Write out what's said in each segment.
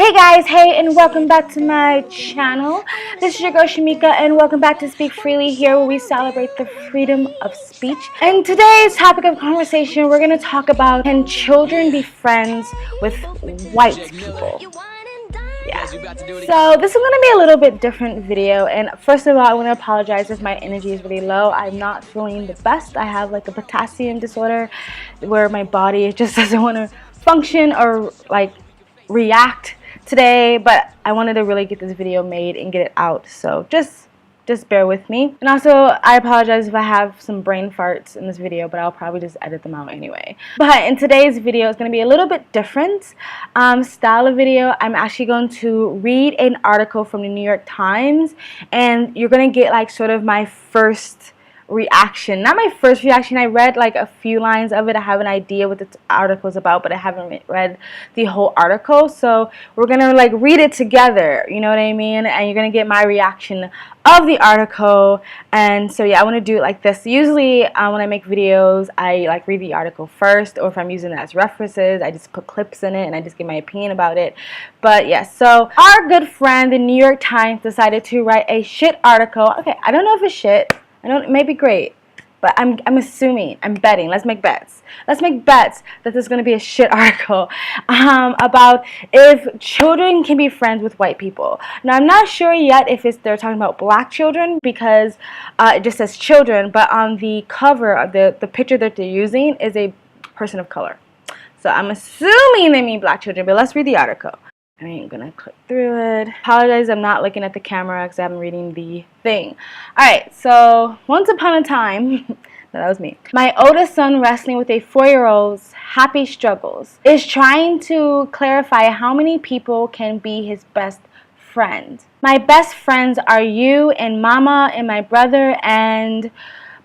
Hey guys, hey, and welcome back to my channel. This is your girl Shamika, and welcome back to Speak Freely, here where we celebrate the freedom of speech. And today's topic of conversation, we're going to talk about, can children be friends with white people? Yeah. So this is going to be a little bit different video, and first of all, I want to apologize if my energy is really low. I'm not feeling the best. I have like a potassium disorder where my body just doesn't want to function or like react today, but I wanted to really get this video made and get it out, so just bear with me. And also, I apologize if I have some brain farts in this video, but I'll probably just edit them out anyway. But in today's video, it's going to be a little bit different style of video. I'm actually going to read an article from the New York Times, and you're going to get like sort of my first reaction. Not my first reaction. I read like a few lines of it. I have an idea what the article is about, but I haven't read the whole article. So we're gonna like read it together, you know what I mean? And you're gonna get my reaction of the article. And so yeah, I want to do it like this. Usually when I make videos, I like read the article first, or if I'm using it as references, I just put clips in it and I just give my opinion about it. But yeah, so our good friend, the New York Times, decided to write a shit article. Okay, I don't know if it's shit. It may be great, but I'm assuming, I'm betting, let's make bets. Let's make bets that there's going to be a shit article about if children can be friends with white people. Now, I'm not sure yet if they're talking about black children, because it just says children, but on the cover of the picture that they're using is a person of color. So I'm assuming they mean black children, but let's read the article. I ain't gonna click through it. Apologize, I'm not looking at the camera because I'm reading the thing. Alright, so once upon a time, that was me. My oldest son, wrestling with a 4-year-old's happy struggles, is trying to clarify how many people can be his best friend. My best friends are you and mama and my brother and...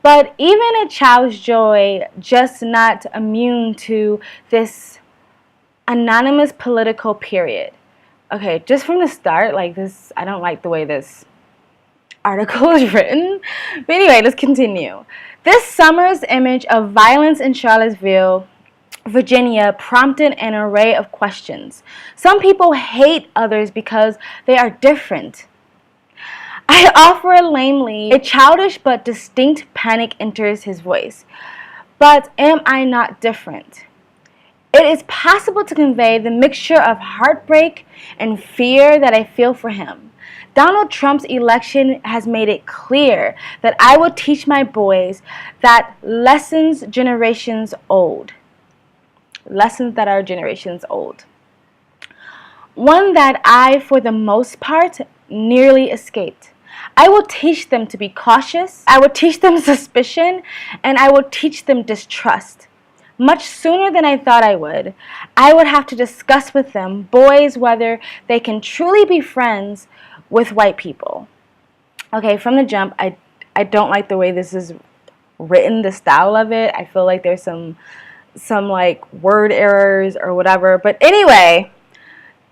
But even a child's joy, just not immune to this anonymous political period. Okay, just from the start, like this, I don't like the way this article is written. But anyway, let's continue. This summer's image of violence in Charlottesville, Virginia, prompted an array of questions. Some people hate others because they are different. I offer lamely. A childish but distinct panic enters his voice. But am I not different? It is possible to convey the mixture of heartbreak and fear that I feel for him. Donald Trump's election has made it clear that I will teach my boys that lessons generations old. Lessons that are generations old. One that I, for the most part, nearly escaped. I will teach them to be cautious. I will teach them suspicion, and I will teach them distrust. Much sooner than I thought I would have to discuss with them, boys, whether they can truly be friends with white people. Okay, from the jump, I don't like the way this is written, the style of it. I feel like there's some like word errors or whatever. But anyway,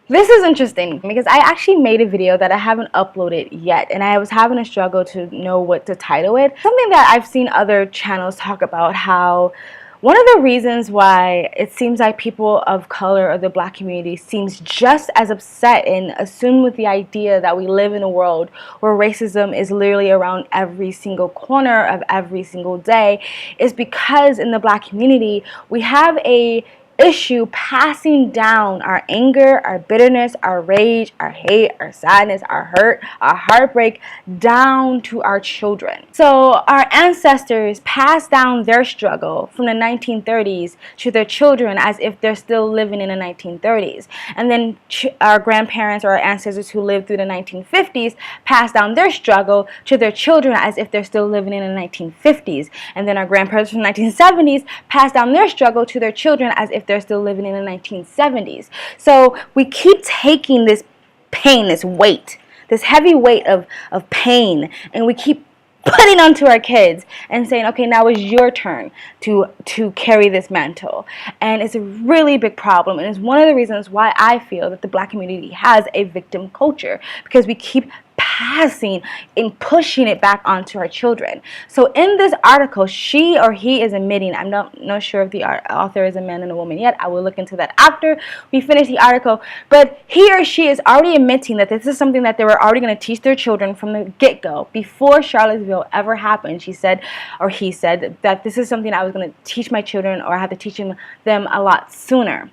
this is interesting because I actually made a video that I haven't uploaded yet, and I was having a struggle to know what to title it. Something that I've seen other channels talk about, how one of the reasons why it seems like people of color or the black community seems just as upset and assumed with the idea that we live in a world where racism is literally around every single corner of every single day is because in the black community we have a issue passing down our anger, our bitterness, our rage, our hate, our sadness, our hurt, our heartbreak down to our children. So our ancestors passed down their struggle from the 1930s to their children as if they're still living in the 1930s. And then our grandparents or our ancestors who lived through the 1950s passed down their struggle to their children as if they're still living in the 1950s. And then our grandparents from the 1970s passed down their struggle to their children as if they're still living in the 1970s. So we keep taking this pain, this weight, this heavy weight of pain, and we keep putting onto our kids and saying, okay, now it's your turn to carry this mantle. And it's a really big problem, and it's one of the reasons why I feel that the black community has a victim culture, because we keep passing and pushing it back onto our children. So in this article, she or he is admitting, I'm not sure if the author is a man and a woman yet. I will look into that after we finish the article. But he or she is already admitting that this is something that they were already going to teach their children from the get-go. Before Charlottesville ever happened, she said, or he said, that this is something I was going to teach my children, or I have to teach them a lot sooner.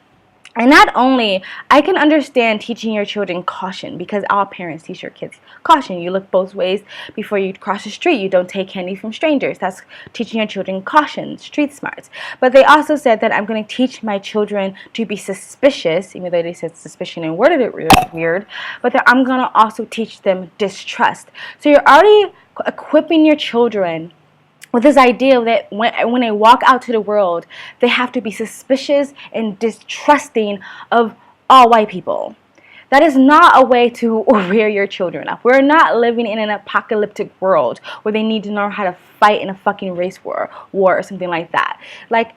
And not only, I can understand teaching your children caution, because all parents teach your kids caution. You look both ways before you cross the street. You don't take candy from strangers. That's teaching your children caution, street smarts. But they also said that I'm going to teach my children to be suspicious, even though they said suspicion and worded it weird, but that I'm going to also teach them distrust. So you're already equipping your children with this idea that when they walk out to the world, they have to be suspicious and distrusting of all white people. That is not a way to rear your children up. We're not living in an apocalyptic world where they need to know how to fight in a fucking race war or something like that. Like,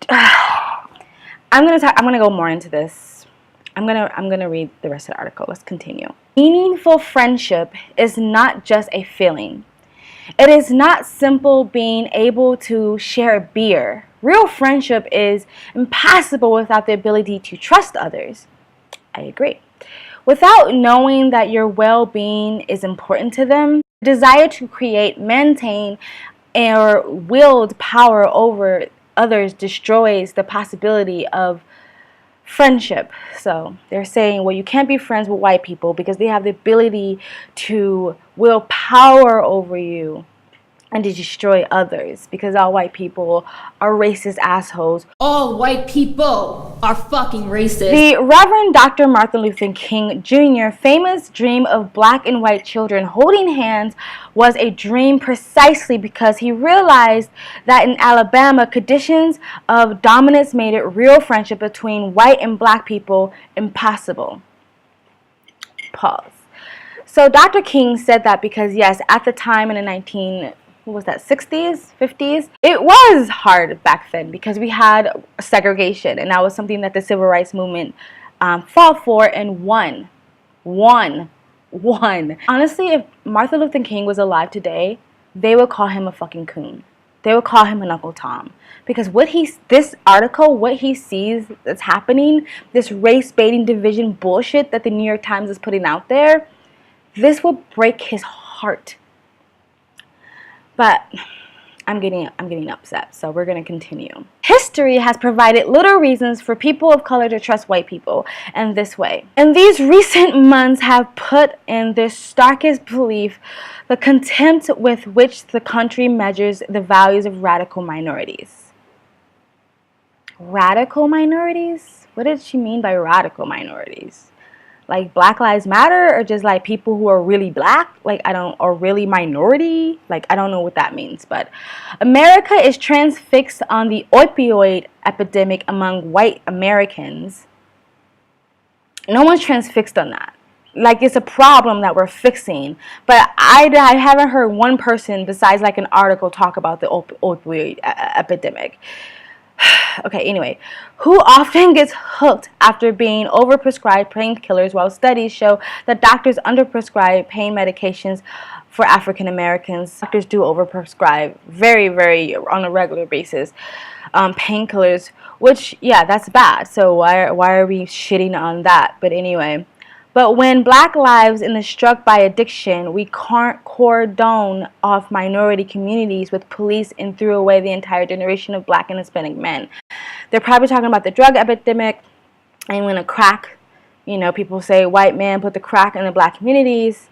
I'm gonna go more into this. I'm gonna read the rest of the article. Let's continue. Meaningful friendship is not just a feeling. It is not simple being able to share a beer. Real friendship is impossible without the ability to trust others. I agree. Without knowing that your well-being is important to them, the desire to create, maintain, or wield power over others destroys the possibility of friendship. So they're saying, well, you can't be friends with white people because they have the ability to wield power over you and to destroy others, because all white people are racist assholes. All white people are fucking racist. The Reverend Dr. Martin Luther King Jr. famous dream of black and white children holding hands was a dream precisely because he realized that in Alabama, conditions of dominance made it real friendship between white and black people impossible. Pause. So Dr. King said that because, yes, at the time in the 60s, 50s, it was hard back then because we had segregation, and that was something that the civil rights movement fought for and won. Honestly, if Martin Luther King was alive today, they would call him a fucking coon. They would call him an Uncle Tom. Because what he sees that's happening, this race-baiting division bullshit that the New York Times is putting out there, this will break his heart. But I'm getting upset, so we're going to continue. History has provided little reasons for people of color to trust white people in this way. And these recent months have put in their starkest belief the contempt with which the country measures the values of radical minorities. Radical minorities? What did she mean by radical minorities? Like Black Lives Matter, or just like people who are really black, or really minority? I don't know what that means. But America is transfixed on the opioid epidemic among white Americans. No one's transfixed on that. It's a problem that we're fixing. But I haven't heard one person besides an article talk about the opioid epidemic. Okay, anyway, who often gets hooked after being overprescribed painkillers, while studies show that doctors underprescribe pain medications for African Americans. Doctors do overprescribe very, very on a regular basis painkillers, which, yeah, that's bad. So why are we shitting on that? But anyway. But when black lives in the struck by addiction, we can't cordon off minority communities with police and threw away the entire generation of black and Hispanic men. They're probably talking about the drug epidemic, and when a crack, people say white man put the crack in the black communities,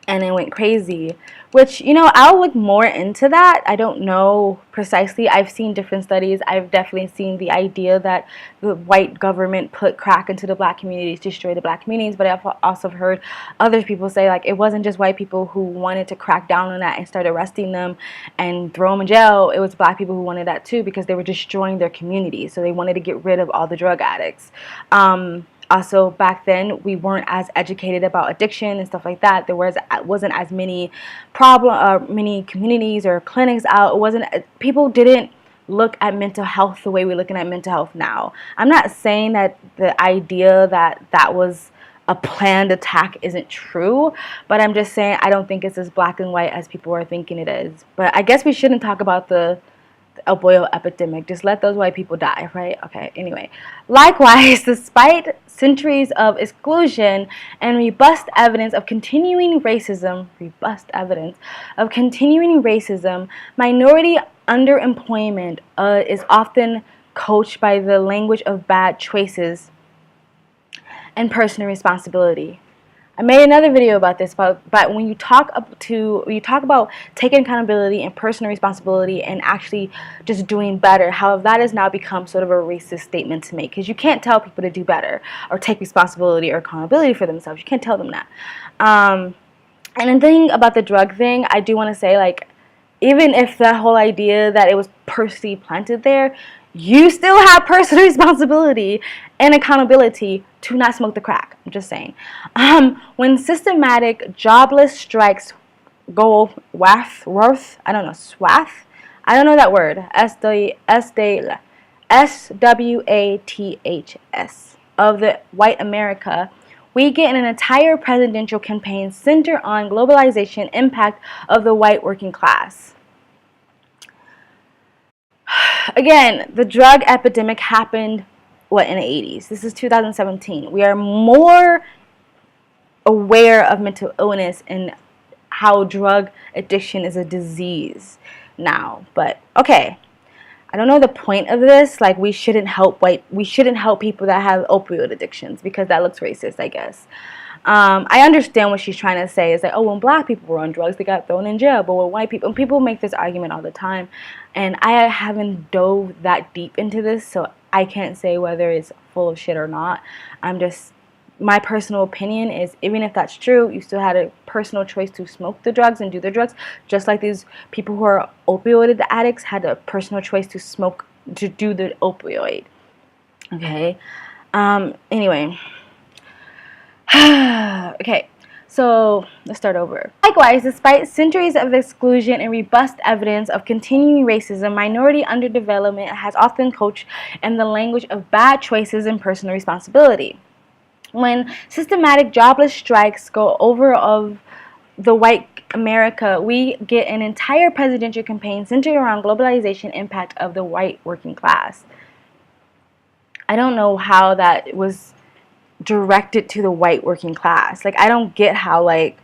and it went crazy. Which, I'll look more into that. I don't know precisely. I've seen different studies. I've definitely seen the idea that the white government put crack into the black communities, destroy the black communities. But I've also heard other people say, it wasn't just white people who wanted to crack down on that and start arresting them and throw them in jail. It was black people who wanted that too, because they were destroying their communities. So they wanted to get rid of all the drug addicts. Also, back then, we weren't as educated about addiction and stuff like that. There wasn't as many many communities or clinics out. People didn't look at mental health the way we're looking at mental health now. I'm not saying that the idea that was a planned attack isn't true, but I'm just saying I don't think it's as black and white as people are thinking it is. But I guess we shouldn't talk about the opioid epidemic. Just let those white people die, right? Okay, anyway. Likewise, despite centuries of exclusion and robust evidence of continuing racism, minority underemployment is often coached by the language of bad choices and personal responsibility. I made another video about this, but when you talk about taking accountability and personal responsibility and actually just doing better, how that has now become sort of a racist statement to make, because you can't tell people to do better or take responsibility or accountability for themselves. You can't tell them that. And the thing about the drug thing, I do want to say, like, even if the whole idea that it was purposely planted there, you still have personal responsibility and accountability to not smoke the crack. I'm just saying. When systematic jobless strikes go swath, I don't know that word, SWATHS of the white America, we get an entire presidential campaign centered on globalization impact of the white working class. Again, the drug epidemic happened, in the 80s? This is 2017. We are more aware of mental illness and how drug addiction is a disease now. But, okay, I don't know the point of this. Like, we shouldn't help people that have opioid addictions because that looks racist, I guess. I understand what she's trying to say. It's like, oh, when black people were on drugs, they got thrown in jail. But when white people, and people make this argument all the time, and I haven't dove that deep into this, so I can't say whether it's full of shit or not. My personal opinion is, even if that's true, you still had a personal choice to smoke the drugs and do the drugs, just like these people who are opioid addicts had a personal choice to do the opioid. Okay. Anyway. Okay, so let's start over. Likewise, despite centuries of exclusion and robust evidence of continuing racism, minority underdevelopment has often coached in the language of bad choices and personal responsibility. When systematic jobless strikes go over of the white America, we get an entire presidential campaign centered around globalization impact of the white working class. I don't know how that was directed to the white working class. Like, I don't get how, like,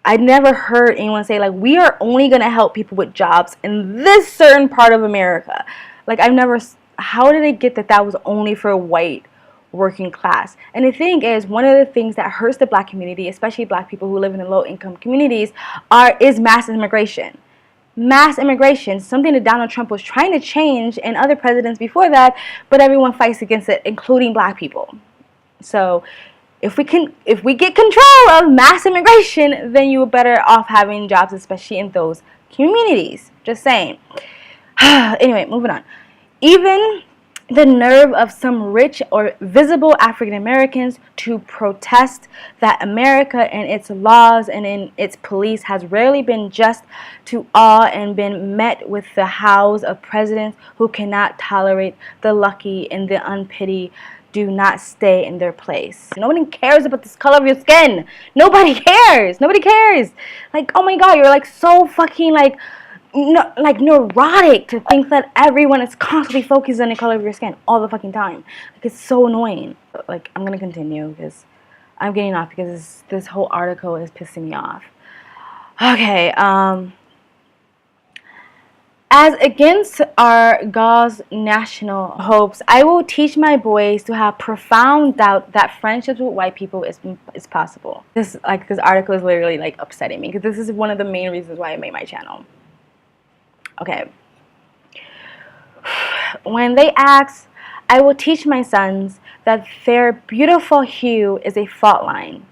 I never heard anyone say, like, we are only going to help people with jobs in this certain part of America. Like, how did they get that was only for white working class? And the thing is, one of the things that hurts the black community, especially black people who live in the low income communities, is mass immigration. Mass immigration, something that Donald Trump was trying to change and other presidents before that, but everyone fights against it, including black people. So if we get control of mass immigration, then you are better off having jobs, especially in those communities. Just saying. Anyway, moving on. Even the nerve of some rich or visible African Americans to protest that America and its laws and in its police has rarely been just to all and been met with the howls of presidents who cannot tolerate the lucky and the unpitied do not stay in their place. Nobody cares about this color of your skin. Nobody cares. Nobody cares. Like, oh my God, you're like so fucking like neurotic to think that everyone is constantly focused on the color of your skin all the fucking time. Like, it's so annoying. Like, I'm gonna continue because I'm getting off because this whole article is pissing me off. Okay, as against our God's national hopes, I will teach my boys to have profound doubt that friendships with white people is possible. This article is literally like upsetting me because this is one of the main reasons why I made my channel. Okay. When they ask, I will teach my sons that their beautiful hue is a fault line.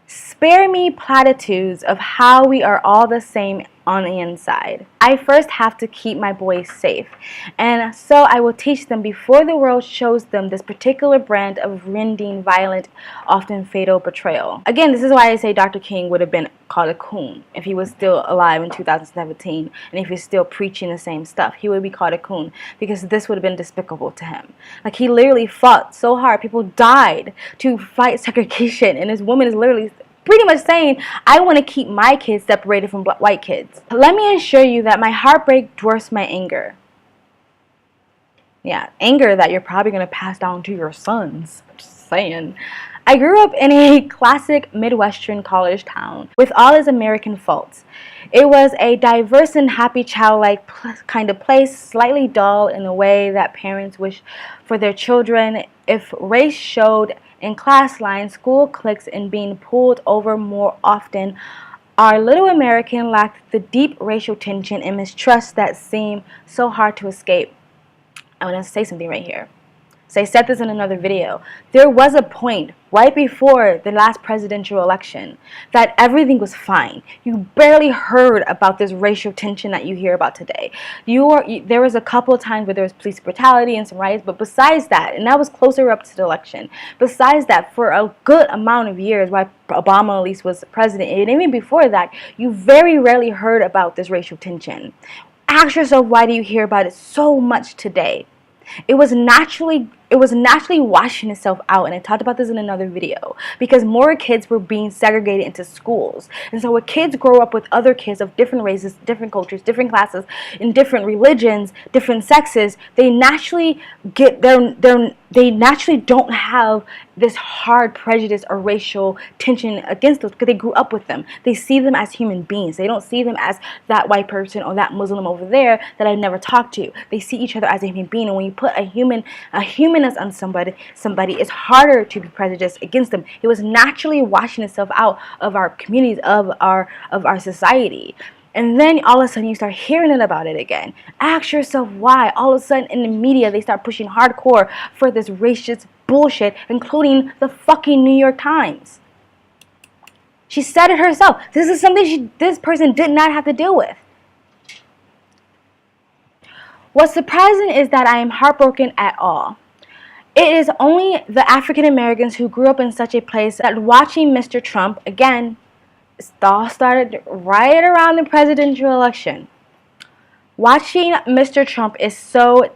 Spare me platitudes of how we are all the same on the inside. I first have to keep my boys safe, and so I will teach them before the world shows them this particular brand of rending, violent, often fatal betrayal. Again, this is why I say Dr. King would have been called a coon if he was still alive in 2017, and if he's still preaching the same stuff. He would be called a coon, because this would have been despicable to him. Like, he literally fought so hard. People died to fight segregation, and this woman is literally pretty much saying, I want to keep my kids separated from white kids. Let me assure you that my heartbreak dwarfs my anger. Yeah, anger that you're probably going to pass down to your sons. Just saying. I grew up in a classic Midwestern college town with all its American faults. It was a diverse and happy, childlike kind of place, slightly dull in a way that parents wish for their children. If race showed in class lines, school cliques, and being pulled over more often, our little American lacked the deep racial tension and mistrust that seem so hard to escape. I want to say something right here. So I said this in another video. There was a point right before the last presidential election that everything was fine. You barely heard about this racial tension that you hear about today. There was a couple of times where there was police brutality and some riots, but besides that, and that was closer up to the election, besides that, for a good amount of years, while Obama at least was president, and even before that, you very rarely heard about this racial tension. Ask yourself, why do you hear about it so much today? It was naturally washing itself out, and I talked about this in another video, because more kids were being segregated into schools. And so when kids grow up with other kids of different races, different cultures, different classes, in different religions, different sexes, they naturally they naturally don't have this hard prejudice or racial tension against them, because they grew up with them. They see them as human beings. They don't see them as that white person or that Muslim over there that I've never talked to. They see each other as a human being, and when you put a humanness on somebody, it's harder to be prejudiced against them. It was naturally washing itself out of our communities, of our society. And then all of a sudden you start hearing about it again. Ask yourself why. All of a sudden in the media they start pushing hardcore for this racist bullshit, including the fucking New York Times. She said it herself. This is something this person did not have to deal with. What's surprising is that I am heartbroken at all. It is only the African Americans who grew up in such a place that watching Mr. Trump, again, it all started right around the presidential election. Watching Mr. Trump is so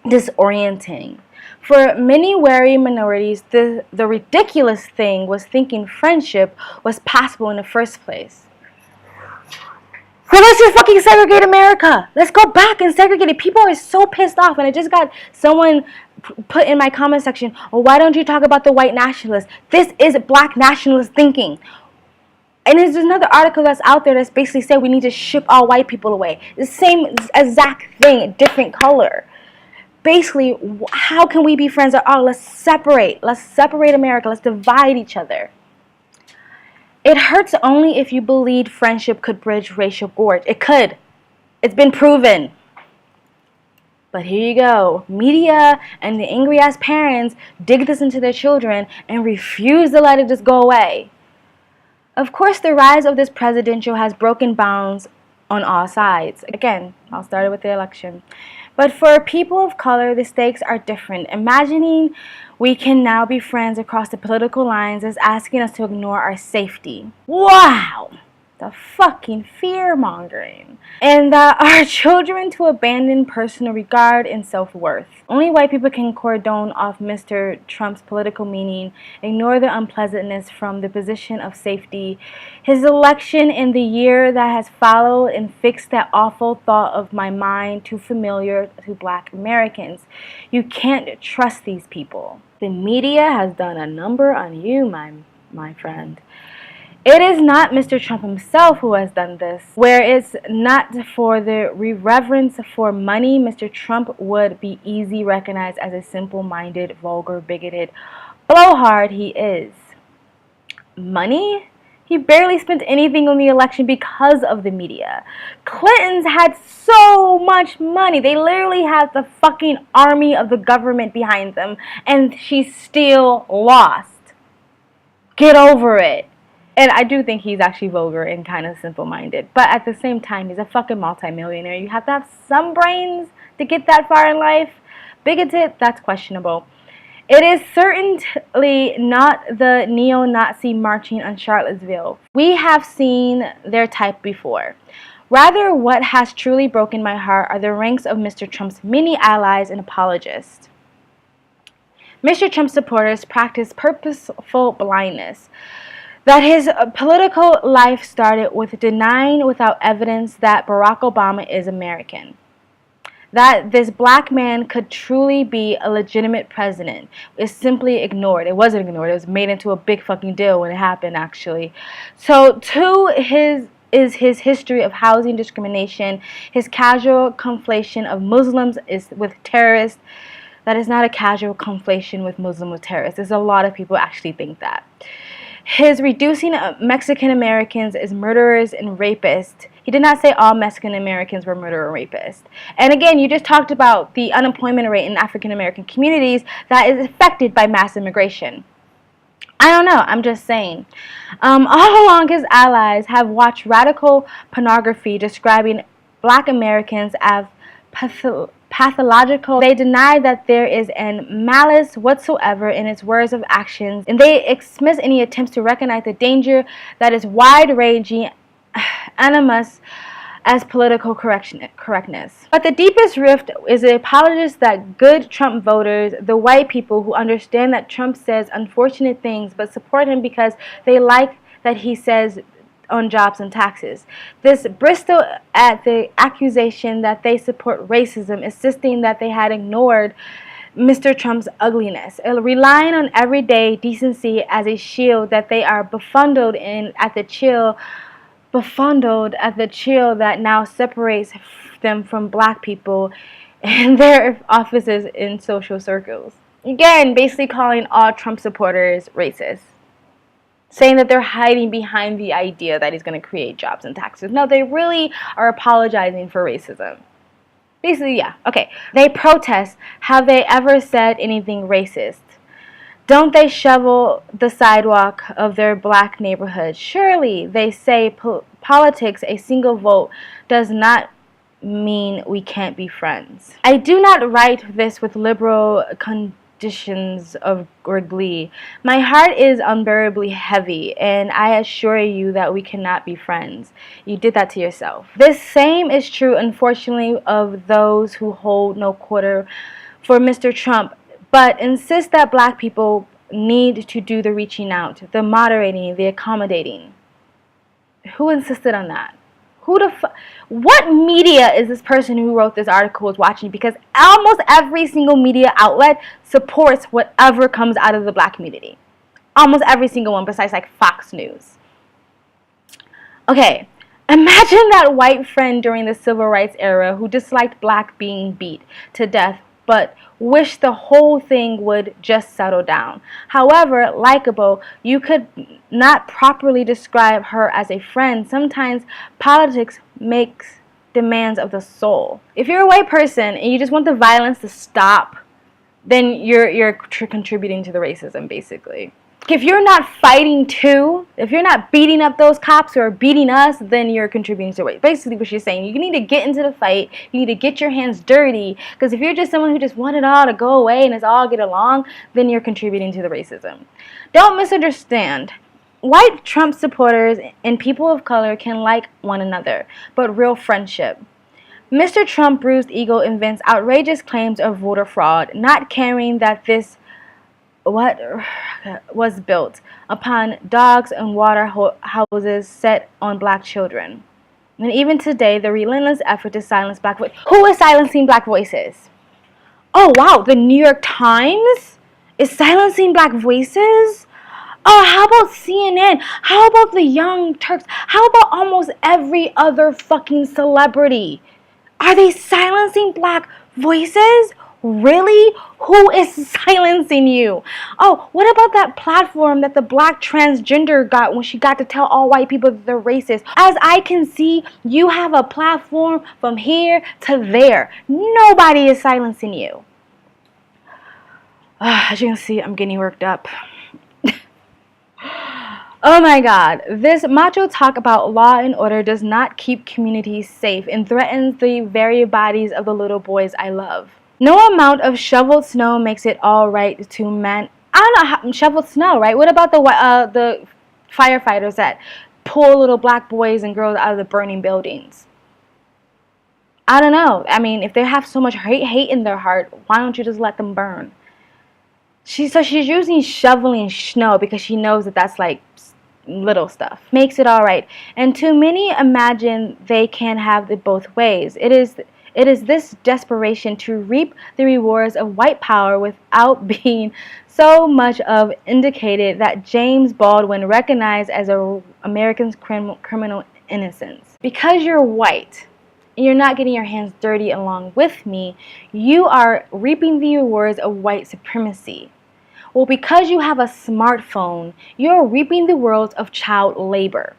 disorienting. For many wary minorities, the ridiculous thing was thinking friendship was possible in the first place. So let's just fucking segregate America. Let's go back and segregate it. People are so pissed off, and I just got someone put in my comment section, well, why don't you talk about the white nationalists? This is black nationalist thinking. And there's another article that's out there that's basically said we need to ship all white people away. The same exact thing, different color. Basically, how can we be friends at all? Let's separate. Let's separate America. Let's divide each other. It hurts only if you believed friendship could bridge racial gorge. It could. It's been proven. But here you go. Media and the angry-ass parents dig this into their children and refuse to let it just go away. Of course, the rise of this presidential has broken bounds on all sides. Again, I'll start with the election. But for people of color, the stakes are different. Imagining we can now be friends across the political lines is asking us to ignore our safety. Wow! The fucking fear-mongering. And our children to abandon personal regard and self-worth. Only white people can cordon off Mr. Trump's political meaning, ignore the unpleasantness from the position of safety. His election in the year that has followed, and fix that awful thought of my mind too familiar to black Americans. You can't trust these people. The media has done a number on you, my friend. It is not Mr. Trump himself who has done this. Where it's not for the reverence for money, Mr. Trump would be easily recognized as a simple-minded, vulgar, bigoted blowhard he is. Money? He barely spent anything on the election because of the media. Clintons had so much money. They literally had the fucking army of the government behind them, and she still lost. Get over it. And I do think he's actually vulgar and kind of simple-minded. But at the same time, he's a fucking multimillionaire. You have to have some brains to get that far in life. Bigoted, that's questionable. It is certainly not the neo-Nazi marching on Charlottesville. We have seen their type before. Rather, what has truly broken my heart are the ranks of Mr. Trump's many allies and apologists. Mr. Trump supporters practice purposeful blindness. That his political life started with denying without evidence that Barack Obama is American. That this black man could truly be a legitimate president is simply ignored. It wasn't ignored. It was made into a big fucking deal when it happened, actually. So, his history of housing discrimination, his casual conflation of Muslims with terrorists. That is not a casual conflation with Muslim with terrorists. There's a lot of people actually think that. His reducing Mexican Americans as murderers and rapists. He did not say all Mexican Americans were murderer and rapists. And again, you just talked about the unemployment rate in African American communities that is affected by mass immigration. I don't know, I'm just saying. All along, his allies have watched radical pornography describing black Americans as pathological. They deny that there is an malice whatsoever in its words of actions, and they dismiss any attempts to recognize the danger that is wide-ranging animus as political correctness. But the deepest rift is the apologists that good Trump voters, the white people who understand that Trump says unfortunate things but support him because they like that he says on jobs and taxes. This bristle at the accusation that they support racism, insisting that they had ignored Mr. Trump's ugliness, relying on everyday decency as a shield, that they are befuddled at the chill that now separates them from black people and their offices in social circles. Again, basically calling all Trump supporters racist. Saying that they're hiding behind the idea that he's going to create jobs and taxes. No, they really are apologizing for racism. Basically, yeah. Okay. They protest. Have they ever said anything racist? Don't they shovel the sidewalk of their black neighborhood? Surely they say politics, a single vote, does not mean we can't be friends. I do not write this with liberal conditions or glee. My heart is unbearably heavy, and I assure you that we cannot be friends. You did that to yourself. This same is true, unfortunately, of those who hold no quarter for Mr. Trump, but insist that black people need to do the reaching out, the moderating, the accommodating. Who insisted on that? What media is this person who wrote this article is watching? Because almost every single media outlet supports whatever comes out of the black community. Almost every single one, besides like Fox News. Okay, imagine that white friend during the civil rights era who disliked black being beat to death, but wished the whole thing would just settle down. However likable, you could not properly describe her as a friend. Sometimes politics makes demands of the soul. If you're a white person and you just want the violence to stop, then you're contributing to the racism, basically. If you're not fighting too, if you're not beating up those cops or beating us, then you're contributing to it. Basically what you're saying, you need to get into the fight, you need to get your hands dirty, because if you're just someone who just want it all to go away and let's all get along, then you're contributing to the racism. Don't misunderstand. White Trump supporters and people of color can like one another, but real friendship. Mr. Trump bruised ego invents outrageous claims of voter fraud, not caring that this was built upon dogs and water houses set on black children. And even today, the relentless effort to silence black voices. Who is silencing black voices? Oh, wow, the New York Times is silencing black voices? Oh, how about CNN? How about the Young Turks? How about almost every other fucking celebrity? Are they silencing black voices? Really? Who is silencing you? Oh, what about that platform that the black transgender got when she got to tell all white people that they're racist? As I can see, you have a platform from here to there. Nobody is silencing you. As you can see, I'm getting worked up. Oh my god, this macho talk about law and order does not keep communities safe and threatens the very bodies of the little boys I love. No amount of shoveled snow makes it all right to man. I don't know how shoveled snow, right? What about the firefighters that pull little black boys and girls out of the burning buildings? I don't know. I mean, if they have so much hate in their heart, why don't you just let them burn? She's using shoveling snow because she knows that that's like little stuff. Makes it all right. And too many imagine they can have it both ways. It is this desperation to reap the rewards of white power without being so much of indicated that James Baldwin recognized as a American's criminal innocence. Because you're white, and you're not getting your hands dirty along with me, you are reaping the rewards of white supremacy. Well, because you have a smartphone, you're reaping the rewards of child labor.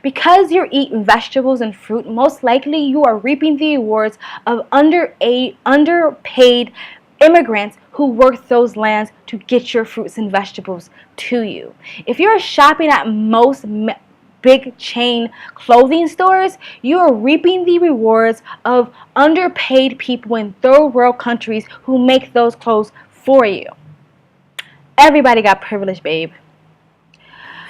Because you're eating vegetables and fruit, most likely you are reaping the rewards of underpaid immigrants who work those lands to get your fruits and vegetables to you. If you're shopping at most big chain clothing stores, you are reaping the rewards of underpaid people in third world countries who make those clothes for you. Everybody got privilege, babe.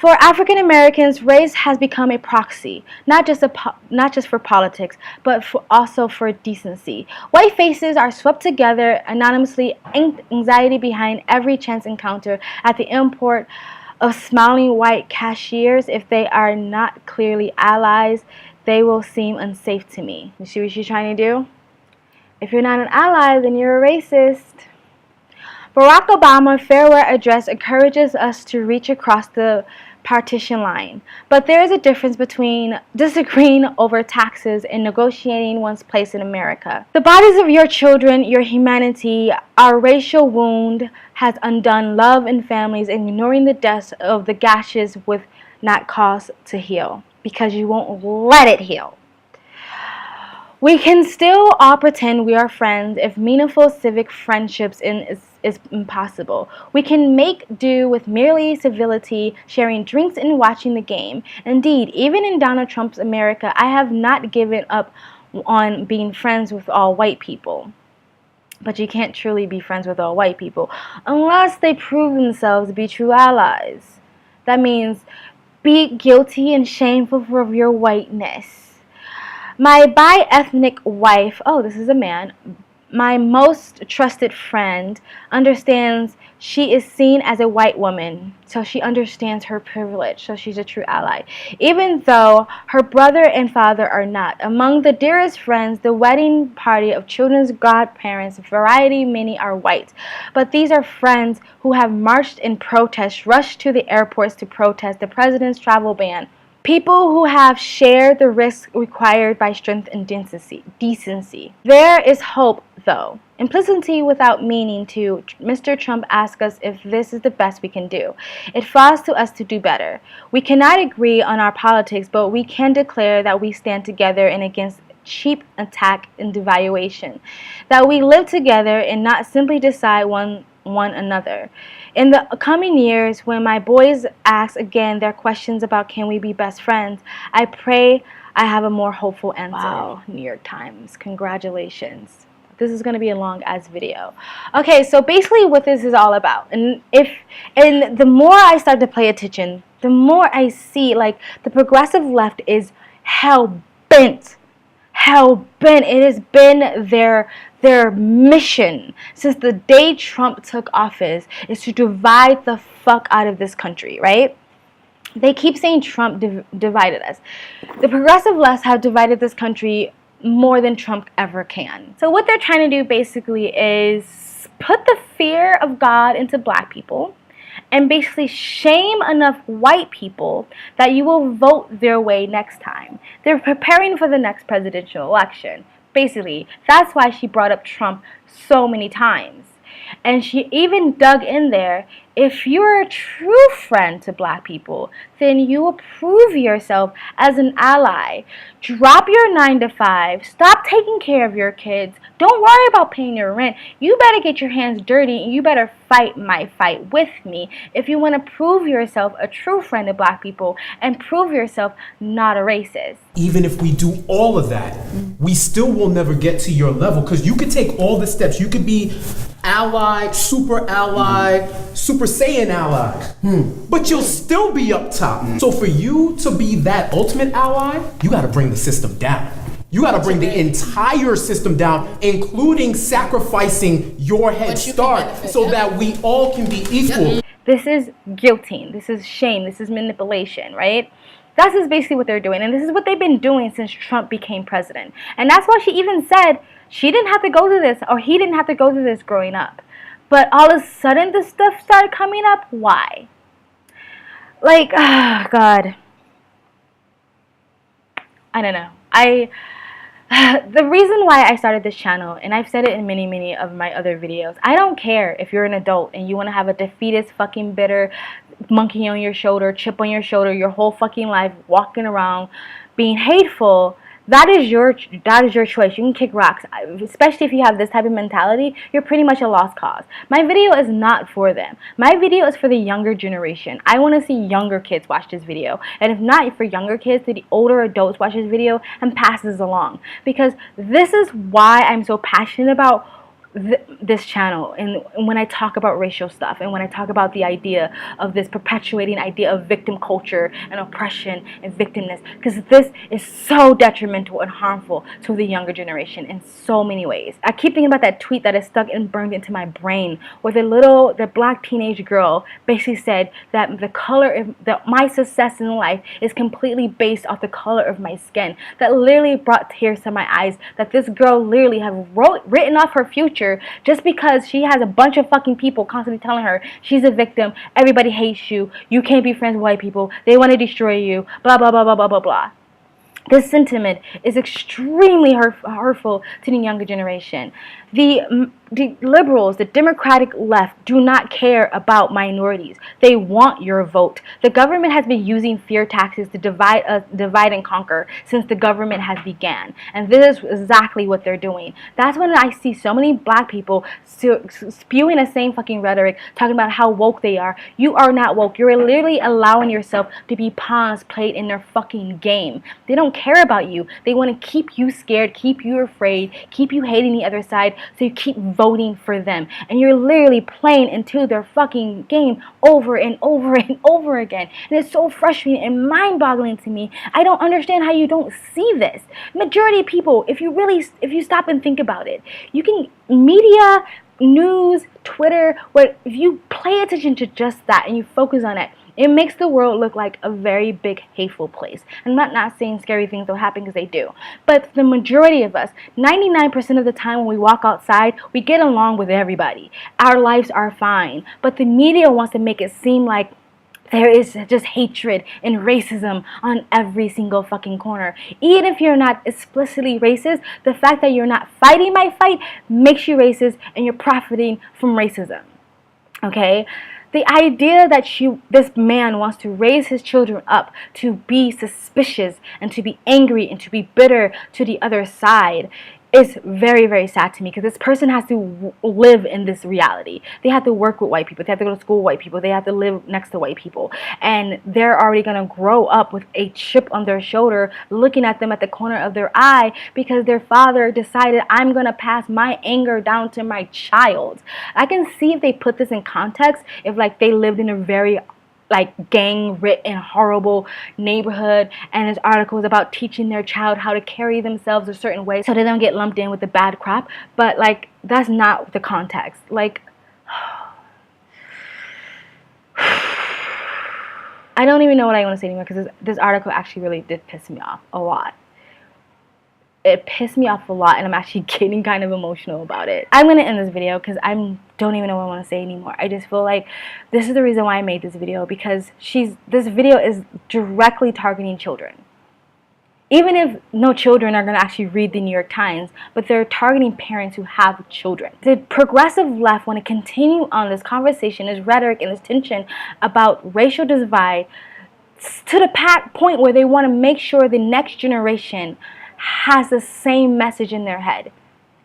For African Americans, race has become a proxy, not just for politics, but also for decency. White faces are swept together anonymously, anxiety behind every chance encounter at the import of smiling white cashiers. If they are not clearly allies, they will seem unsafe to me. You see what she's trying to do? If you're not an ally, then you're a racist. Barack Obama's farewell address encourages us to reach across the partition line. But there is a difference between disagreeing over taxes and negotiating one's place in America. The bodies of your children, your humanity, our racial wound has undone love and families, ignoring the deaths of the gashes with not cause to heal, because you won't let it heal. We can still all pretend we are friends if meaningful civic friendships is impossible. We can make do with merely civility, sharing drinks and watching the game. Indeed, even in Donald Trump's America, I have not given up on being friends with all white people. But you can't truly be friends with all white people unless they prove themselves to be true allies. That means be guilty and shameful of your whiteness. My bi-ethnic wife, oh, this is a man, my most trusted friend, understands she is seen as a white woman, so she understands her privilege, so she's a true ally, even though her brother and father are not. Among the dearest friends, the wedding party of children's godparents, variety, many are white. But these are friends who have marched in protest, rushed to the airports to protest the president's travel ban. People who have shared the risk required by strength and decency. There is hope, though. Implicitly without meaning to, Mr. Trump asks us if this is the best we can do. It falls to us to do better. We cannot agree on our politics, but we can declare that we stand together and against cheap attack and devaluation. That we live together and not simply decide one another. In the coming years, when my boys ask again their questions about can we be best friends, I pray I have a more hopeful answer. Wow, New York Times, congratulations. This is going to be a long ass video. Okay, so basically what this is all about, and the more I start to pay attention, the more I see like the progressive left is hell bent. It has been their mission since the day Trump took office is to divide the fuck out of this country, right? They keep saying Trump divided us. The progressive left have divided this country more than Trump ever can. So what they're trying to do basically is put the fear of God into black people and basically shame enough white people that you will vote their way next time. They're preparing for the next presidential election. Basically, that's why she brought up Trump so many times. And she even dug in there, if you're a true friend to black people, then you approve yourself as an ally. Drop your 9 to 5. Stop taking care of your kids. Don't worry about paying your rent. You better get your hands dirty and you better fight my fight with me if you want to prove yourself a true friend to black people and prove yourself not a racist. Even if we do all of that, we still will never get to your level, because you could take all the steps. You could be ally, super Saiyan ally, but you'll still be up top. So for you to be that ultimate ally, you got to bring the system down. You got to bring the entire system down, including sacrificing your head start so that we all can be equal. This is guilting. This is shame. This is manipulation, right? That's just basically what they're doing. And this is what they've been doing since Trump became president. And that's why she even said she didn't have to go through this, or he didn't have to go through this growing up. But all of a sudden this stuff started coming up. Why? Like, oh God. I don't know. The reason why I started this channel, and I've said it in many of my other videos, I don't care if you're an adult and you want to have a defeatist, fucking bitter monkey on your shoulder, chip on your shoulder your whole fucking life, walking around being hateful. That is your choice. You can kick rocks. Especially if you have this type of mentality, you're pretty much a lost cause. My video is not for them. My video is for the younger generation. I want to see younger kids watch this video. And if not for younger kids, the older adults watch this video and pass this along. Because this is why I'm so passionate about this channel, and when I talk about racial stuff, and when I talk about the idea of this perpetuating idea of victim culture and oppression and victimness, because this is so detrimental and harmful to the younger generation in so many ways. I keep thinking about that tweet that is stuck and burned into my brain, where the black teenage girl basically said that my success in life is completely based off the color of my skin. That literally brought tears to my eyes, that this girl literally have written off her future just because she has a bunch of fucking people constantly telling her she's a victim, everybody hates you, you can't be friends with white people, they want to destroy you, blah blah blah blah blah blah blah. This sentiment is extremely hurtful to the younger generation. The liberals, the Democratic left, do not care about minorities. They want your vote. The government has been using fear taxes to divide and conquer since the government has began. And this is exactly what they're doing. That's when I see so many black people spewing the same fucking rhetoric, talking about how woke they are. You are not woke. You're literally allowing yourself to be pawns played in their fucking game. They don't care about you. They want to keep you scared, keep you afraid, keep you hating the other side, so you keep voting for them. And you're literally playing into their fucking game over and over and over again. And it's so frustrating and mind-boggling to me. I don't understand how you don't see this. Majority of people, if you stop and think about it, you can, media, news, Twitter, if you pay attention to just that and you focus on it, it makes the world look like a very big, hateful place. I'm not saying scary things will happen, because they do. But the majority of us, 99% of the time when we walk outside, we get along with everybody. Our lives are fine. But the media wants to make it seem like there is just hatred and racism on every single fucking corner. Even if you're not explicitly racist, the fact that you're not fighting my fight makes you racist, and you're profiting from racism. Okay? The idea that this man wants to raise his children up to be suspicious and to be angry and to be bitter to the other side is very, very sad to me, because this person has to live in this reality. They have to work with white people. They have to go to school with white people. They have to live next to white people. And they're already going to grow up with a chip on their shoulder, looking at them at the corner of their eye, because their father decided, I'm going to pass my anger down to my child. I can see if they put this in context, if like they lived in a very gang-ridden, horrible neighborhood, and this article is about teaching their child how to carry themselves a certain way so they don't get lumped in with the bad crap. But like, that's not the context. Like, I don't even know what I want to say anymore, because this article actually really did piss me off a lot. It pissed me off a lot, and I'm actually getting kind of emotional about it. I'm going to end this video because I don't even know what I want to say anymore. I just feel like this is the reason why I made this video, because this video is directly targeting children. Even if no children are going to actually read the New York Times, but they're targeting parents who have children. The progressive left want to continue on this conversation, this rhetoric, and this tension about racial divide to the point where they want to make sure the next generation has the same message in their head.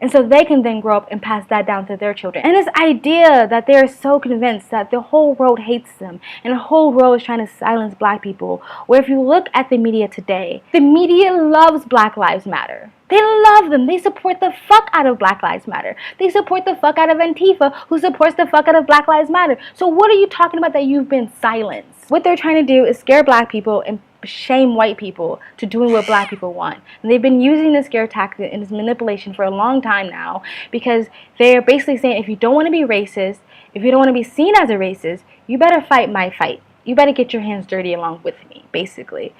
And so they can then grow up and pass that down to their children. And this idea that they're so convinced that the whole world hates them and the whole world is trying to silence black people, where if you look at the media today, the media loves Black Lives Matter. They love them. They support the fuck out of Black Lives Matter. They support the fuck out of Antifa, who supports the fuck out of Black Lives Matter. So what are you talking about that you've been silenced? What they're trying to do is scare black people and shame white people to doing what black people want. And they've been using this scare tactic and this manipulation for a long time now, because they're basically saying, if you don't want to be racist, if you don't want to be seen as a racist, you better fight my fight. You better get your hands dirty along with me, basically.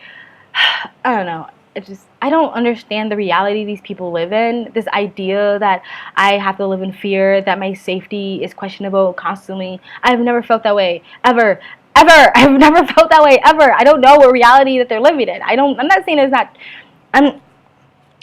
I don't know. I don't understand the reality these people live in. This idea that I have to live in fear, that my safety is questionable constantly. I've never felt that way, ever. I've never felt that way, ever. I don't know what reality that they're living in. I'm not saying it's not, I'm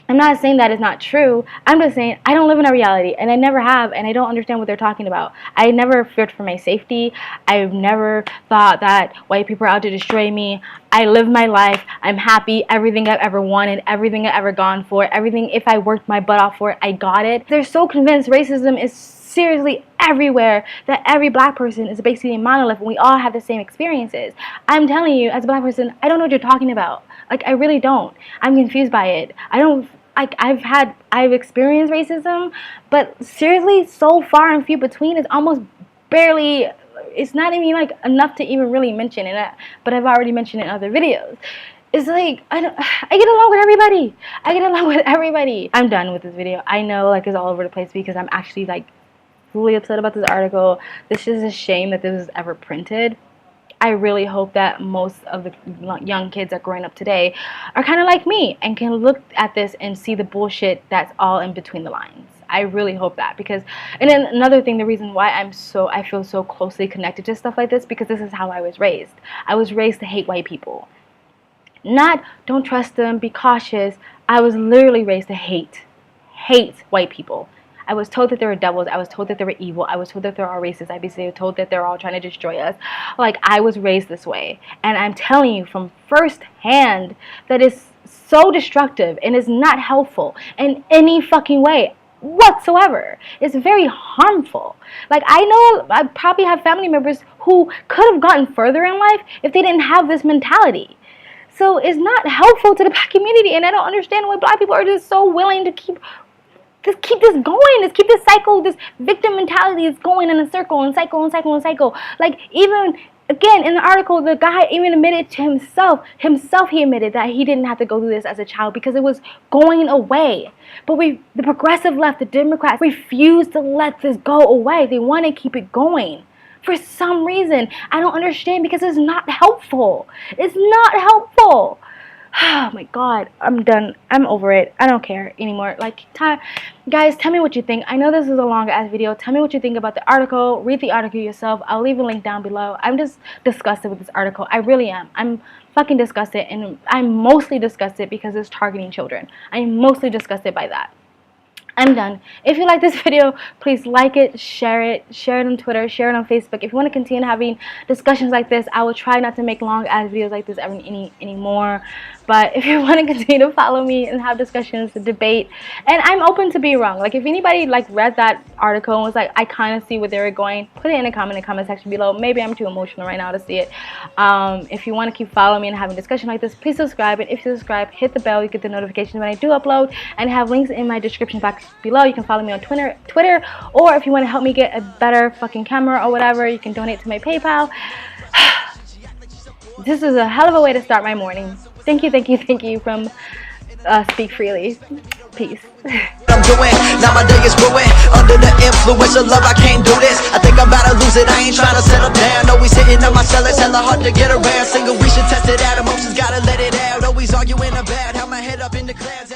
not saying that it's not true. I'm just saying I don't live in a reality, and I never have, and I don't understand what they're talking about. I never feared for my safety. I've never thought that white people are out to destroy me. I live my life. I'm happy. Everything I've ever wanted, everything I've ever gone for, everything, if I worked my butt off for it, I got it. They're so convinced racism is seriously everywhere, that every black person is basically a monolith and we all have the same experiences. I'm telling you, as a black person, I don't know what you're talking about. Like, I really don't. I'm confused by it. I've experienced racism, but seriously, so far and few between, it's almost barely, it's not even like enough to even really mention it, but I've already mentioned it in other videos. It's like, I get along with everybody. I get along with everybody. I'm done with this video. I know, like, it's all over the place because I'm actually, like, really upset about this article. This is a shame that this was ever printed. I really hope that most of the young kids that are growing up today are kind of like me and can look at this and see the bullshit that's all in between the lines. I really hope that, because, and then another thing, the reason why I feel so closely connected to stuff like this, because this is how I was raised. I was raised to hate white people. Not don't trust them, be cautious. I was literally raised to hate white people. I was told that they were devils. I was told that they were evil. I was told that they're all racist. I was told that they're all trying to destroy us. Like, I was raised this way. And I'm telling you from first hand that it's so destructive and is not helpful in any fucking way whatsoever. It's very harmful. Like, I know I probably have family members who could have gotten further in life if they didn't have this mentality. So it's not helpful to the black community, and I don't understand why black people are just so willing to keep this going. Let's keep this cycle, this victim mentality is going in a circle and cycle and cycle and cycle. Like, even again in the article, the guy even admitted to himself he admitted that he didn't have to go through this as a child because it was going away. But the progressive left, the Democrats, refuse to let this go away. They want to keep it going. For some reason, I don't understand, because it's not helpful. It's not helpful. Oh my god, I'm done. I'm over it. I don't care anymore. Like, guys, tell me what you think. I know this is a long ass video. Tell me what you think about the article. Read the article yourself. I'll leave a link down below. I'm just disgusted with this article. I really am. I'm fucking disgusted, and I'm mostly disgusted because it's targeting children. I'm mostly disgusted by that. I'm done. If you like this video, please like it, share it on Twitter, share it on Facebook. If you want to continue having discussions like this, I will try not to make long ass videos like this anymore. But if you want to continue to follow me and have discussions, debate, and I'm open to be wrong. Like, if anybody like read that article and was like, I kind of see where they were going, put it in the comment section below. Maybe I'm too emotional right now to see it. If you want to keep following me and having discussion like this, please subscribe. And if you subscribe, hit the bell. You get the notifications when I do upload, and have links in my description box below. You can follow me on Twitter, or if you want to help me get a better fucking camera or whatever, you can donate to my PayPal. This is a hell of a way to start my morning. Thank you from Speak Freely. Peace. I'm doing, now my day is ruined. Under the influence of love, I can't do this. I think I'm about to lose it, I ain't trying to settle down. Always sitting on my cell, it's hella hard to get around. Single, we should test it out, emotions gotta let it out. Always arguing about how my head up in the clouds.